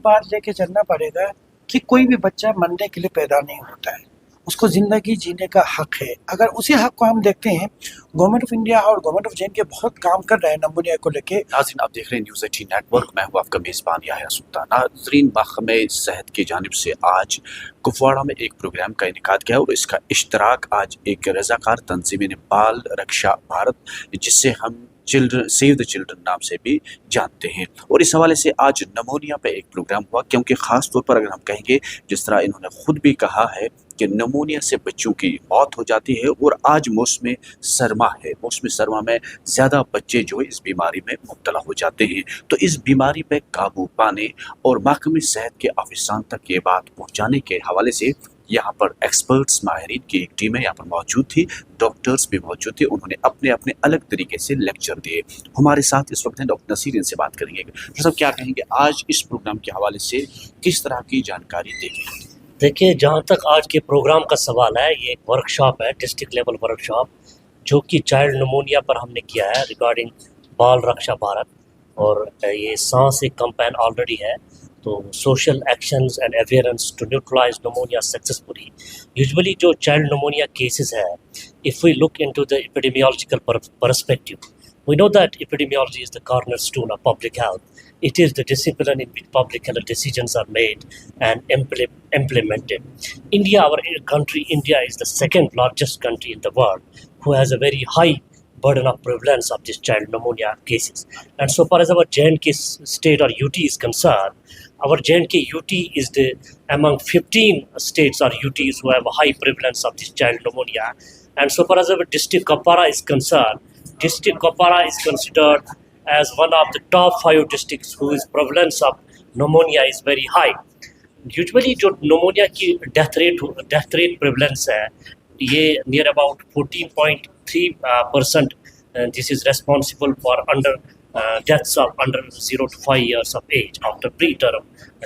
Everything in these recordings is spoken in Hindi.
बात लेके चलना पड़ेगा कि कोई भी बच्चा मरने के लिए पैदा नहीं होता है, उसको ज़िंदगी जीने का हक है। अगर उसी हक को हम देखते हैं, गवर्नमेंट ऑफ इंडिया और गवर्नमेंट ऑफ जे बहुत काम कर रहे हैं नमूनिया को लेके। नाज़रीन, आप देख रहे हैं न्यूज़ 18 नेटवर्क। मैं हूँ आपका मेज़बान याह्या सुल्तान। नाज़रीन, महकमे सेहत की जानिब से आज कुपवाड़ा में एक प्रोग्राम का इनेकाद किया और इसका इश्तराक आज एक रज़ाकार तंजीम ने बाल रक्षा भारत, जिससे हम चिल्ड्रन सेव द चिल्ड्रन नाम से भी जानते हैं, और इस हवाले से आज नमूनिया पे एक प्रोग्राम हुआ। क्योंकि ख़ास तौर पर अगर हम कहेंगे, जिस तरह इन्होंने ख़ुद भी कहा है कि नमूनिया से बच्चों की मौत हो जाती है, और आज मौसम सरमा है, मौसम सरमा में ज़्यादा बच्चे जो है इस बीमारी में मुब्तला हो जाते हैं। तो इस बीमारी पे काबू पाने और महकमे सेहत के अफसरान तक ये बात पहुँचाने के हवाले से यहाँ पर एक्सपर्ट्स, माहिरीन की एक टीम यहाँ पर मौजूद थी, डॉक्टर्स भी मौजूद थे। उन्होंने अपने अपने अलग तरीके से लेक्चर दिए। हमारे साथ इस वक्त हैं डॉक्टर नसीर, इनसे बात करेंगे। डॉक्टर साहब, क्या कहेंगे आज इस प्रोग्राम के हवाले से, किस तरह की जानकारी देंगे? देखिए, जहाँ तक आज के प्रोग्राम का सवाल है, ये एक वर्कशॉप है, डिस्ट्रिक्ट लेवल वर्कशॉप, जो कि चाइल्ड नमोनिया पर हमने किया है रिगार्डिंग बाल रक्षा भारत। और ये सांस एक कैंपेन ऑलरेडी है, तो social actions and awareness to neutralise pneumonia successfully. Usually जो चाइल्ड नमोनिया केसेस है, if we look into the epidemiological perspective, we know that epidemiology is the cornerstone of public health. It is the discipline in which public health decisions are made and implemented. Our country, India is the second largest country in the world who has a very high burden of prevalence of this child pneumonia cases. And so far as our J&K state or UT is concerned, our J&K UT is among 15 states or UTs who have a high prevalence of this child pneumonia. And so far as our district Kupwara is concerned, District Kupwara is considered as one of the top 5 districts whose prevalence of pneumonia is very high. Usually जो pneumonia की death rate prevalence है, ये near about 14.3%. This is responsible for deaths of under 0 to 5 years of age after preterm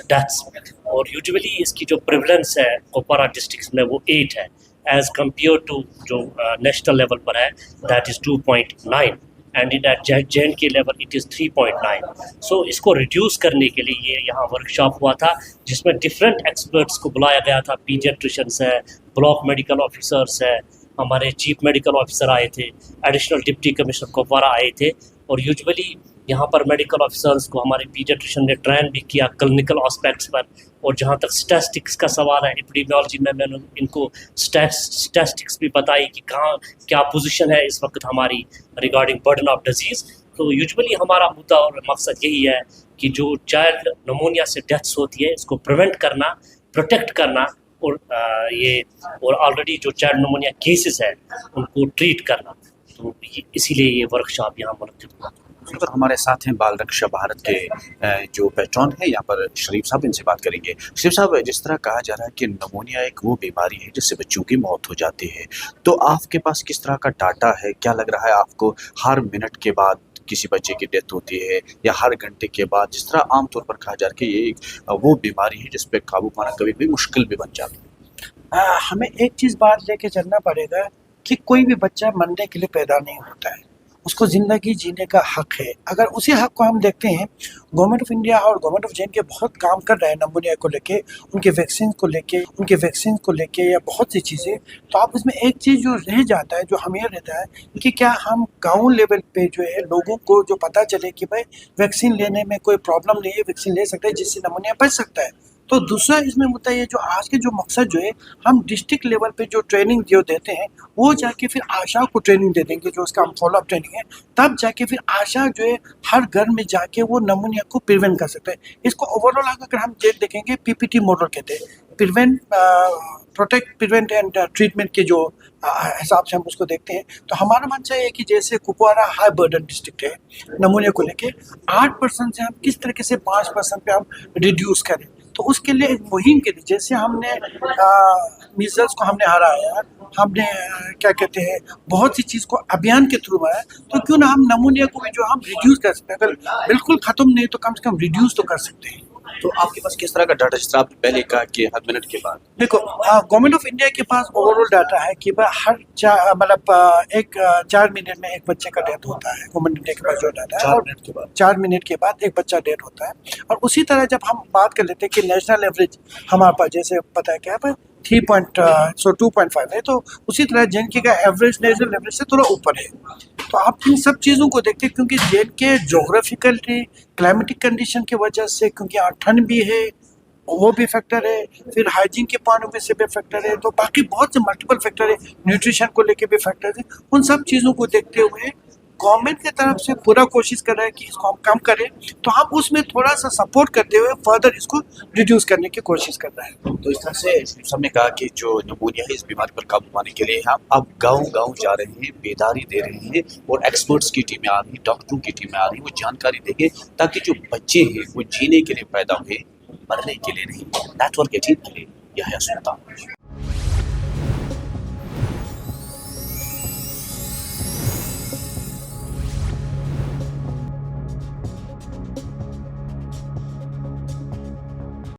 deaths. और usually इसकी जो prevalence है कुपवारा डिस्ट्रिक्ट में वो 8 है, एज कम्पेयर टू जो नेशनल लेवल पर है, that is 2.9, and in at J&K level it is 3.9. So इसको रिड्यूस करने के लिए ये यहाँ वर्कशॉप हुआ था, जिसमें डिफरेंट एक्सपर्ट्स को बुलाया गया था। पीडियाट्रिशियंस है, ब्लॉक मेडिकल ऑफिसर्स है, हमारे चीफ मेडिकल ऑफिसर आए थे, एडिशनल डिप्टी कमिश्नर कुपवारा आए थे। और यूजुअली यहाँ पर मेडिकल ऑफिसर्स को हमारे पीडियाट्रिशियन ने ट्रेन भी किया क्लिनिकल एस्पेक्ट्स पर। और जहाँ तक स्टैटिस्टिक्स का सवाल है, एपिडेमियोलॉजी में मैंने इनको स्टैटिस्टिक्स भी बताई कि कहाँ क्या पोजीशन है इस वक्त हमारी रिगार्डिंग बर्डन ऑफ डिजीज़। तो यूजुअली हमारा मुद्दा और मकसद यही है कि जो चाइल्ड नमोनिया से डेथ्स होती है, इसको प्रिवेंट करना, प्रोटेक्ट करना, और ऑलरेडी जो चाइल्ड नमोनिया केसेस है उनको ट्रीट करना। तो इसीलिए ये वर्कशॉप यहाँ मुनक्किद हुआ। तो हमारे साथ हैं बाल रक्षा भारत के जो पैट्रॉन है यहाँ पर शरीफ साहब, इनसे बात करेंगे। शरीफ साहब, जिस तरह कहा जा रहा है कि नमोनिया एक वो बीमारी है जिससे बच्चों की मौत हो जाती है, तो आपके पास किस तरह का डाटा है? क्या लग रहा है आपको, हर मिनट के बाद किसी बच्चे की डेथ होती है या हर घंटे के बाद, जिस तरह आमतौर पर कहा जा रहा है कि ये वो बीमारी है जिस पर काबू पाना कभी भी मुश्किल भी बन जाता है? हमें एक चीज़ बात लेके चलना पड़ेगा कि कोई भी बच्चा मरने के लिए पैदा नहीं होता है, उसको ज़िंदगी जीने का हक है। अगर उसी हक को हम देखते हैं, गवर्नमेंट ऑफ इंडिया और गवर्नमेंट ऑफ जे बहुत काम कर रहे हैं नमूनिया को लेके, उनके वैक्सीन को लेके या बहुत सी चीज़ें। तो आप इसमें एक चीज़ जो रह जाता है, जो हमें रहता है कि क्या हम गाँव लेवल पे जो है लोगों को जो पता चले कि भाई वैक्सीन लेने में कोई प्रॉब्लम नहीं है, वैक्सीन ले सकते हैं जिससे नमूनिया बच सकता है। तो दूसरा इसमें मुद्दा ये, जो आज के जो मकसद जो है, हम डिस्ट्रिक्ट लेवल पे जो ट्रेनिंग जो देते हैं, वो जाके फिर आशा को ट्रेनिंग दे देंगे, जो उसका हम फॉलोअप ट्रेनिंग है, तब जाके फिर आशा जो है हर घर में जाके वो नमूनिया को प्रिवेंट कर सकते हैं। इसको ओवरऑल अगर हम देखेंगे, PPT मॉडल कहते हैं, प्रिवेंट एंड ट्रीटमेंट के जो हिसाब से हम उसको देखते हैं। तो हमारा मंशा है कि जैसे कुपवारा हाई बर्डन डिस्ट्रिक्ट है नमूनिया को लेके, 8% से हम किस तरीके से 5% पे हम रिड्यूस करें। तो उसके लिए एक मुहिम के लिए, जैसे हमने मीजल्स को हमने हराया, हमने क्या कहते हैं बहुत सी चीज़ को अभियान के थ्रू आया, तो क्यों ना हम नमूनिया को भी जो हम रिड्यूस कर सकते हैं। अगर बिल्कुल ख़त्म नहीं तो कम से कम रिड्यूस तो कर सकते हैं। तो आपके पास किस तरह का डाटा, जिस तरह आपने पहले कहा कि हर मिनट के बाद? देखो, गवर्नमेंट ऑफ इंडिया के पास ओवरऑल डाटा है कि भाई हर मतलब 4 मिनट में एक बच्चे का डेथ होता है। गवर्नमेंट इंडिया के पास जो डाटा है, 4 मिनट के बाद 4 मिनट के बाद एक बच्चा डेथ होता है। और उसी तरह जब हम बात कर लेते हैं कि नेशनल एवरेज हमारे पास जैसे पता है क्या है 2.5 है, तो उसी तरह जेएनके का एवरेज नेशनल एवरेज से थोड़ा ऊपर है। तो आप इन सब चीज़ों को देखते हैं क्योंकि जेएनके जोग्राफिकली क्लाइमेटिक कंडीशन की वजह से, क्योंकि यहाँ ठंड भी है, वो भी फैक्टर है, फिर हाइजीन के पॉइंट ऑफ व्यू से भी फैक्टर है, तो बाकी बहुत से मल्टीपल फैक्टर है, न्यूट्रिशन को लेके भी फैक्टर है। उन सब चीज़ों को देखते हुए गवर्नमेंट की तरफ से पूरा कोशिश कर रहा है कि इसको हम कम करें, तो हम उसमें थोड़ा सा सपोर्ट करते हुए फर्दर इसको रिड्यूस करने की कोशिश कर रहे हैं। तो इस तरह से सबने कहा कि जो निमोनिया है, इस बीमारी पर काबू पाने के लिए हम अब गांव-गांव जा रहे हैं, बेदारी दे रहे हैं और एक्सपर्ट्स की टीमें आ रही हैं, डॉक्टरों की टीमें आ रही हैं, वो जानकारी देंगे ताकि जो बच्चे हैं वो जीने के लिए पैदा हुए, मरने के लिए नहीं। नेटवर्क 18 के लिए यह है सुल्तान।